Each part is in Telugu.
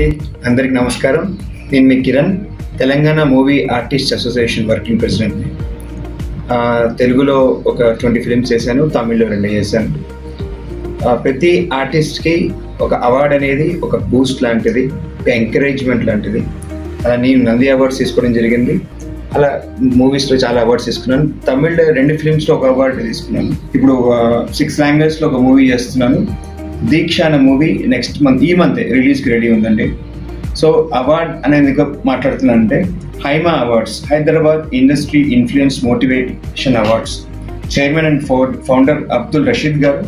అండి, అందరికి నమస్కారం. నేను మీ Kiran, Telangana movie artist association working ప్రెసిడెంట్ని. తెలుగులో ఒక 20 ఫిల్మ్స్ చేశాను, తమిళ్లో 2 చేశాను. ప్రతి ఆర్టిస్ట్కి ఒక అవార్డ్ అనేది ఒక బూస్ట్ లాంటిది, ఒక ఎంకరేజ్మెంట్ లాంటిది. అలా నేను నంది అవార్డ్స్ తీసుకోవడం జరిగింది. అలా మూవీస్లో చాలా అవార్డ్స్ తీసుకున్నాను. తమిళ్లో 2 ఫిల్మ్స్లో ఒక అవార్డు తీసుకున్నాను. ఇప్పుడు 6 లాంగ్వేజ్లో ఒక మూవీ చేస్తున్నాను. దీక్ష అనే మూవీ ఈ మంత్ రిలీజ్కి రెడీ ఉందండి. సో అవార్డ్ అనేది మాట్లాడుతున్నానంటే HIMA awards, Hyderabad industry influence motivation awards, chairman and founder Abdul Rasheed garu,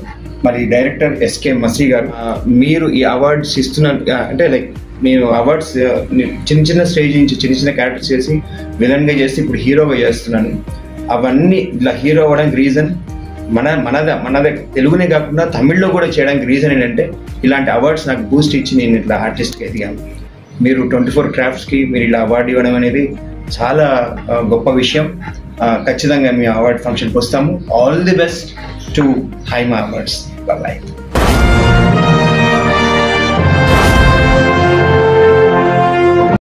మరి డైరెక్టర్ ఎస్కే మసీ గారు. మీరు ఈ అవార్డ్స్ ఇస్తున్నాను అంటే నేను అవార్డ్స్ చిన్న స్టేజ్ నుంచి చిన్న క్యారెక్టర్స్ చేసి విలన్గా చేసి ఇప్పుడు హీరోగా చేస్తున్నాను. అవన్నీ ఇలా హీరో అవ్వడానికి రీజన్ మనదే తెలుగునే కాకుండా తమిళ్లో కూడా చేయడానికి రీజన్ ఏంటంటే ఇలాంటి అవార్డ్స్ నాకు బూస్ట్ ఇచ్చి నేను ఇట్లా ఆర్టిస్ట్కి ఎదిగాను. మీరు 24 క్రాఫ్ట్స్కి మీరు ఇలా అవార్డు ఇవ్వడం అనేది చాలా గొప్ప విషయం. ఖచ్చితంగా మీ అవార్డ్ ఫంక్షన్కి వస్తాము. All the best to Haima awards. Bye.